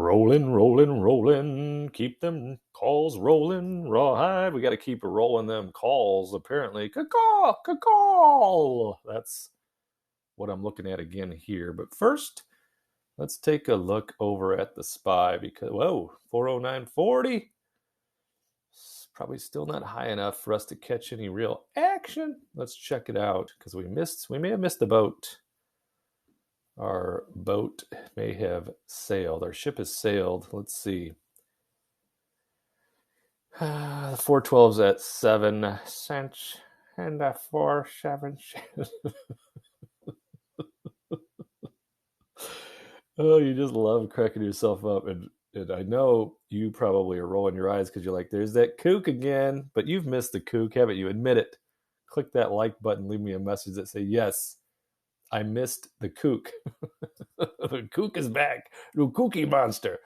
Rolling. Keep them calls rolling. Rawhide. We got to keep rolling them calls, apparently. Caw. That's what I'm looking at again here. But first, let's take a look over at the SPY because, whoa, 409.40. It's probably still not high enough for us to catch any real action. Let's check it out because we may have missed the boat. Our boat may have sailed. Our ship has sailed. Let's see. The 412's at 7 cents and a 4.7 cents. Oh, you just love cracking yourself up. And I know you probably are rolling your eyes because you're like, there's that kook again. But you've missed the kook, haven't you? Admit it. Click that like button. Leave me a message that say, yes, I missed the kook. The kook is back. The kooky monster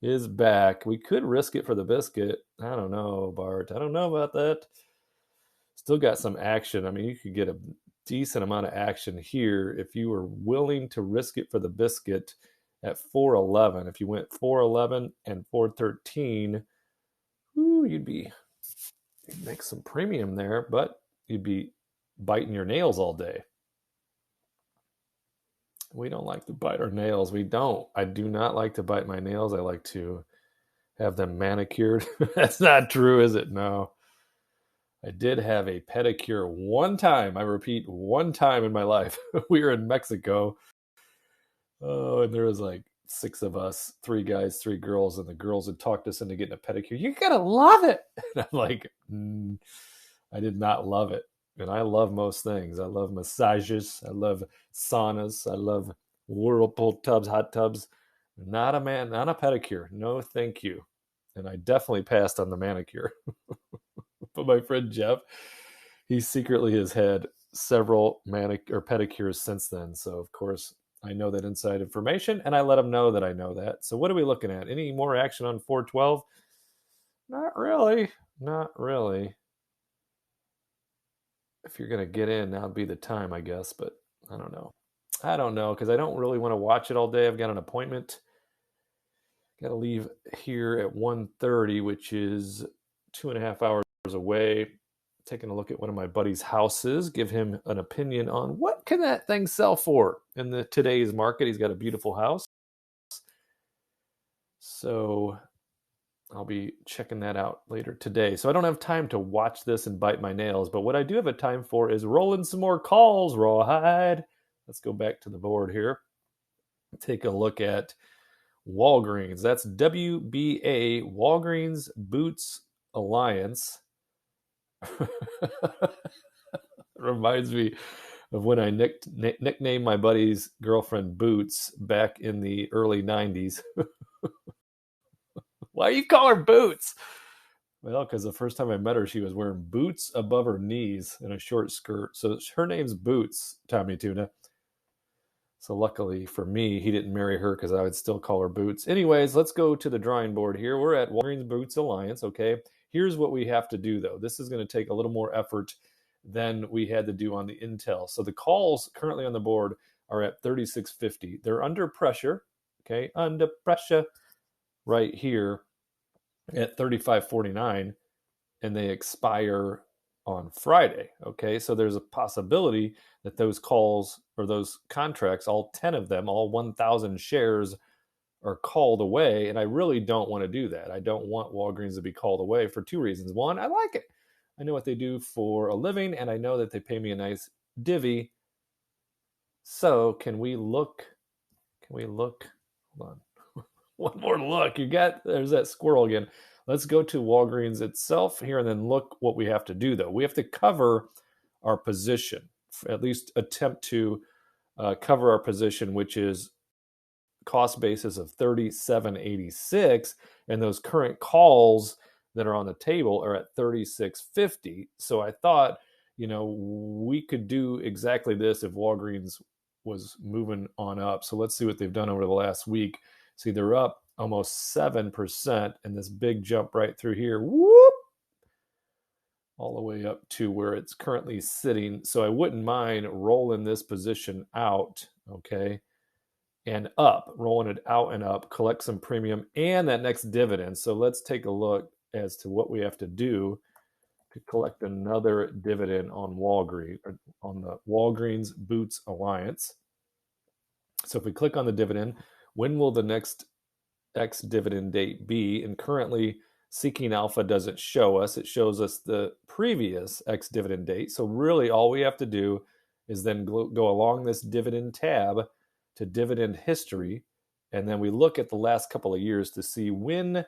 is back. We could risk it for the biscuit. I don't know, Bart. I don't know about that. Still got some action. I mean, you could get a decent amount of action here if you were willing to risk it for the biscuit at 411. If you went 411 and 413, you'd make some premium there, but you'd be biting your nails all day. We don't like to bite our nails. We don't. I do not like to bite my nails. I like to have them manicured. That's not true, is it? No. I did have a pedicure one time. I repeat, one time in my life. We were in Mexico. Oh, and there was like 6 of us, 3 guys, 3 girls, and the girls had talked us into getting a pedicure. You're going to love it. And I'm like, I did not love it. And I love most things. I love massages. I love saunas. I love whirlpool tubs, hot tubs. Not a pedicure. No, thank you. And I definitely passed on the manicure. But my friend Jeff, he secretly has had several pedicures since then. So, of course, I know that inside information, and I let him know that I know that. So what are we looking at? Any more action on 412? Not really. If you're going to get in, now'd be the time, I guess. But I don't know because I don't really want to watch it all day. I've got an appointment. Got to leave here at 1:30, which is 2.5 hours away. Taking a look at one of my buddy's houses, give him an opinion on what can that thing sell for in today's market. He's got a beautiful house. So I'll be checking that out later today. So I don't have time to watch this and bite my nails, but what I do have a time for is rolling some more calls, Rawhide. Let's go back to the board here. Take a look at Walgreens. That's WBA, Walgreens Boots Alliance. Reminds me of when I nicknamed my buddy's girlfriend Boots back in the early 90s. Why you call her Boots? Well, because the first time I met her, she was wearing boots above her knees and a short skirt. So her name's Boots, Tommy Tuna. So luckily for me, he didn't marry her because I would still call her Boots. Anyways, let's go to the drawing board here. We're at Walgreens Boots Alliance, okay? Here's what we have to do, though. This is going to take a little more effort than we had to do on the Intel. So the calls currently on the board are at 36.50. They're under pressure, okay? Under pressure right here at 35.49, and they expire on Friday, okay? So there's a possibility that those calls or those contracts, all 10 of them, all 1,000 shares are called away, and I really don't want to do that. I don't want Walgreens to be called away for 2 reasons. One, I like it. I know what they do for a living, and I know that they pay me a nice divvy. So can we look? Hold on. One more look. There's that squirrel again. Let's go to Walgreens itself here and then look what we have to do, though. We have to cover our position, at least attempt to cover our position, which is cost basis of 37.86, and those current calls that are on the table are at 36.50. So I thought, we could do exactly this if Walgreens was moving on up. So let's see what they've done over the last week. See, they're up almost 7%, and this big jump right through here, whoop, all the way up to where it's currently sitting. So I wouldn't mind rolling this position out, okay? and up, rolling it out and up, collect some premium and that next dividend. So let's take a look as to what we have to do to collect another dividend on Walgreens, or on the Walgreens Boots Alliance. So if we click on the dividend, when will the next X dividend date be? And currently Seeking Alpha doesn't show us. It shows us the previous X dividend date. So really all we have to do is then go along this dividend tab to dividend history. And then we look at the last couple of years to see when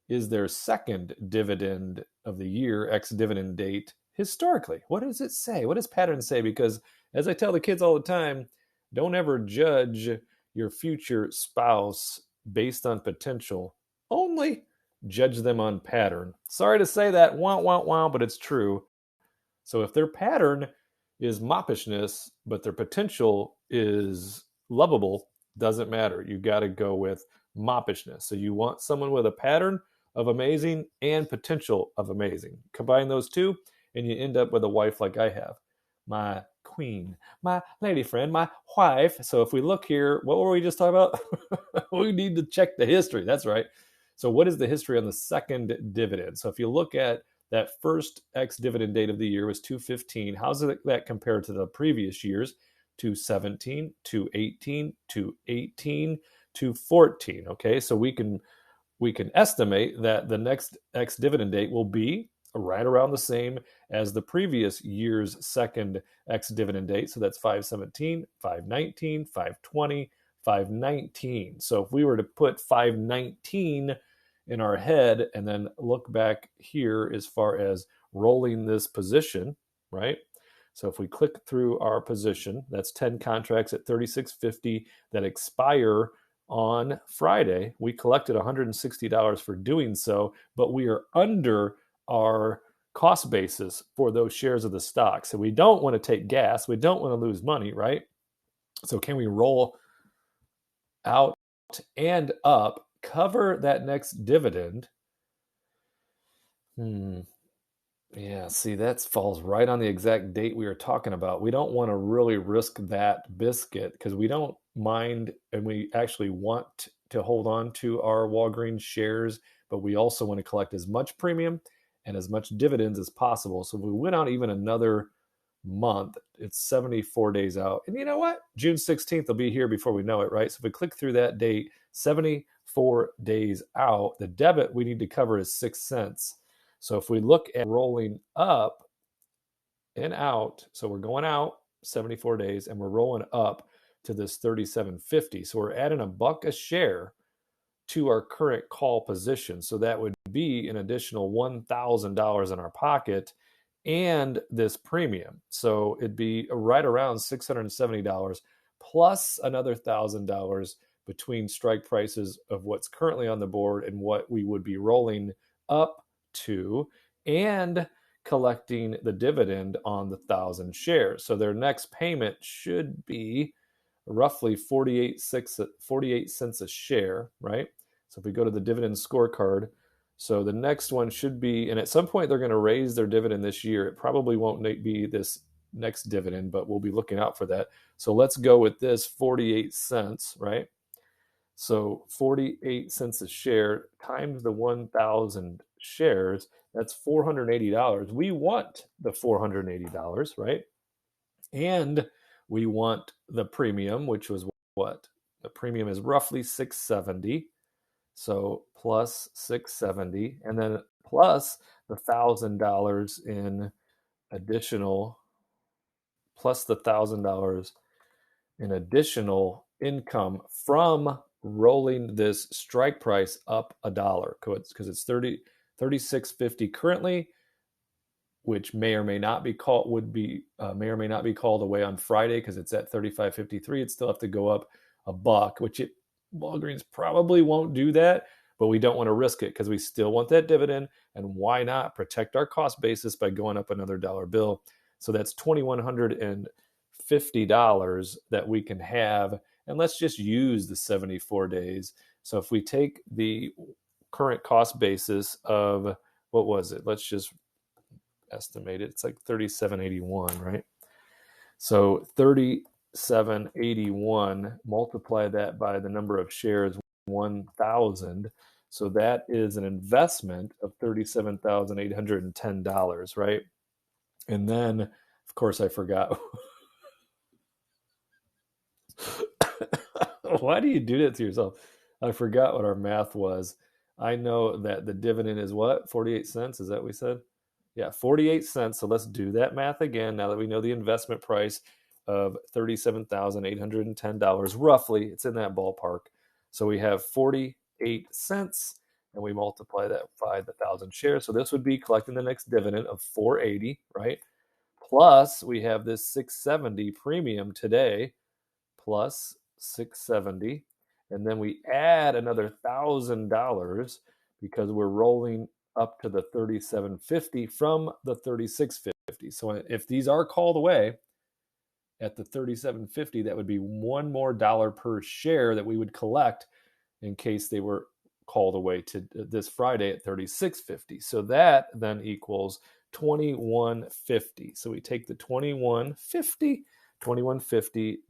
is their second dividend of the year, X dividend date, historically. What does it say? What does pattern say? Because as I tell the kids all the time, don't ever judge your future spouse based on potential. Only judge them on pattern. Sorry to say that, wah, wah, wah, but it's true. So if their pattern is moppishness, but their potential is lovable, doesn't matter. You got to go with moppishness. So you want someone with a pattern of amazing and potential of amazing. Combine those two, and you end up with a wife like I have. My queen, my lady friend, my wife. So if we look here, what were we just talking about? We need to check the history. That's right. So what is the history on the second dividend? So if you look at that first X dividend date of the year was 215. How's that compared to the previous years? 217, 218, 218, 214. Okay, so we can estimate that the next X dividend date will be right around the same as the previous year's second X dividend date. So that's 517, 519, 520, 519. So if we were to put 519 in our head and then look back here as far as rolling this position, right? So if we click through our position, that's 10 contracts at 36.50 that expire on Friday. We collected $160 for doing so, but we are under our cost basis for those shares of the stock. So we don't want to take gas. We don't want to lose money, right? So can we roll out and up, cover that next dividend? Yeah, see, that falls right on the exact date we were talking about. We don't want to really risk that biscuit because we don't mind and we actually want to hold on to our Walgreens shares, but we also want to collect as much premium and as much dividends as possible. So if we went out even another month, it's 74 days out. And you know what? June 16th will be here before we know it, right? So if we click through that date, 74 days out, the debit we need to cover is 6 cents. So if we look at rolling up and out, so we're going out 74 days and we're rolling up to this 37.50. So we're adding $1 a share to our current call position. So that would be an additional $1,000 in our pocket and this premium. So it'd be right around $670 plus another $1,000 between strike prices of what's currently on the board and what we would be rolling up to and collecting the dividend on the 1,000 shares. So their next payment should be roughly 48 cents a share, right? So if we go to the dividend scorecard, so the next one should be, and at some point they're going to raise their dividend this year. It probably won't be this next dividend, but we'll be looking out for that. So let's go with this 48 cents, right? So 48 cents a share times the 1,000 shares, that's $480. We want the $480, right? And we want the premium, which was what? The premium is roughly $670. So plus $670, and then plus the $1,000 in additional, plus the $1,000 in additional income from rolling this strike price up $1 because it's 36.50 currently, which may or may not be called may or may not be called away on Friday because it's at 35.53. It still have to go up $1, which Walgreens probably won't do that, but we don't want to risk it because we still want that dividend. And why not protect our cost basis by going up another dollar bill? So that's $2,150 that we can have. And let's just use the 74 days. So if we take the current cost basis of, what was it? Let's just estimate it. It's like 37.81, right? So 37.81 3781, multiply that by the number of shares, 1,000. So that is an investment of $37,810, right? And then, of course, I forgot. Why do you do that to yourself? I forgot what our math was. I know that the dividend is what? 48 cents? Is that what we said? Yeah, 48 cents. So let's do that math again now that we know the investment price of $37,810 roughly. It's in that ballpark. So we have 48 cents and we multiply that by the 1,000 shares. So this would be collecting the next dividend of 480, right? Plus we have this 670 premium today plus 670, and then we add another $1,000 because we're rolling up to the 3750 from the 3650. So if these are called away at the 3750, that would be one more dollar per share that we would collect in case they were called away to this Friday at 3650. So that then equals 2150. So we take the 2150,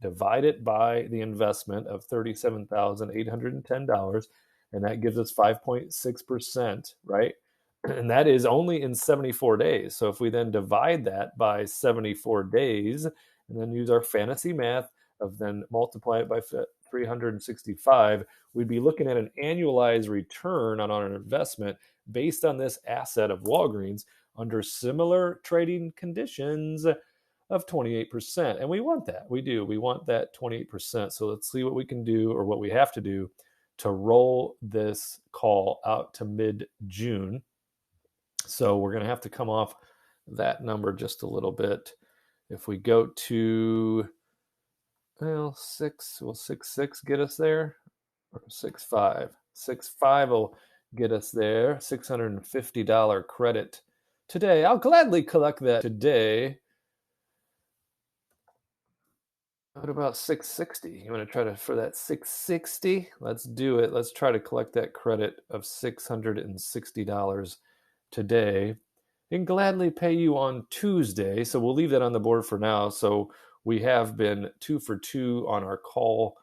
divide it by the investment of $37,810, and that gives us 5.6%, right? And that is only in 74 days. So if we then divide that by 74 days and then use our fantasy math of then multiply it by 365, we'd be looking at an annualized return on our investment based on this asset of Walgreens under similar trading conditions of 28%. And we want that. We do. We want that 28%. So let's see what we can do, or what we have to do, to roll this call out to mid-June. So we're going to have to come off that number just a little bit. If we go to, well, 6, will 6.6 get us there? Or 6.5? 6.5 will get us there. $650 credit today. I'll gladly collect that today. What about 660? You want to try to, for that 660? Let's do it. Let's try to collect that credit of $660 today. And gladly pay you on Tuesday. So we'll leave that on the board for now. So we have been 2 for 2 on our call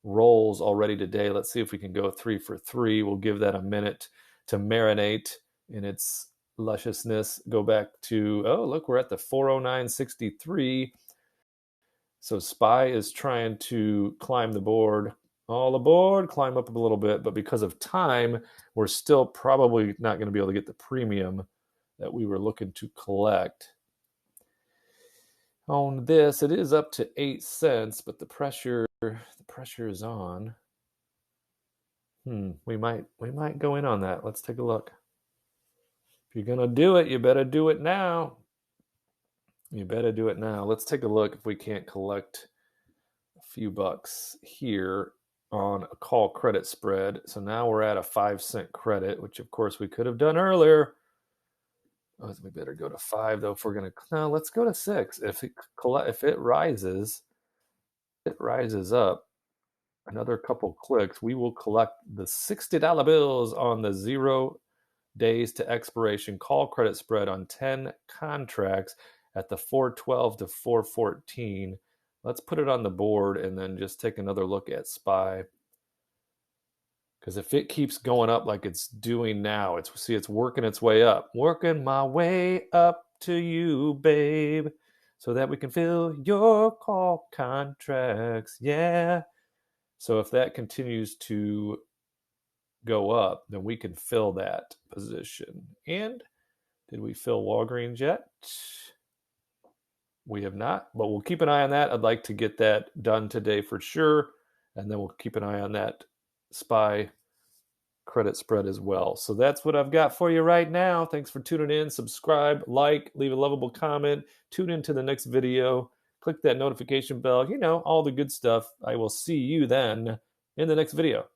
rolls already today. Let's see if we can go 3 for 3. We'll give that a minute to marinate in its lusciousness. Go back to, oh, look, we're at the 409.63. So SPY is trying to climb the board. All aboard, climb up a little bit. But because of time, we're still probably not going to be able to get the premium that we were looking to collect. On this, it is up to 8 cents, but the pressure is on. We might go in on that. Let's take a look. If you're going to do it, you better do it now. You better do it now. Let's take a look if we can't collect a few bucks here on a call credit spread. So now we're at a 5-cent credit, which of course we could have done earlier. Oh, we better go to 5 though if we're going to. No, let's go to 6. If it rises up another couple clicks, we will collect the $60 bills on the 0 days to expiration call credit spread on 10 contracts at the 412 to 414. Let's put it on the board and then just take another look at SPY. Because if it keeps going up like it's doing now, it's working its way up. Working my way up to you, babe, so that we can fill your call contracts. Yeah. So if that continues to go up, then we can fill that position. And did we fill Walgreens yet? We have not, but we'll keep an eye on that. I'd like to get that done today for sure. And then we'll keep an eye on that SPY credit spread as well. So that's what I've got for you right now. Thanks for tuning in. Subscribe, like, leave a lovable comment. Tune into the next video. Click that notification bell. You know, all the good stuff. I will see you then in the next video.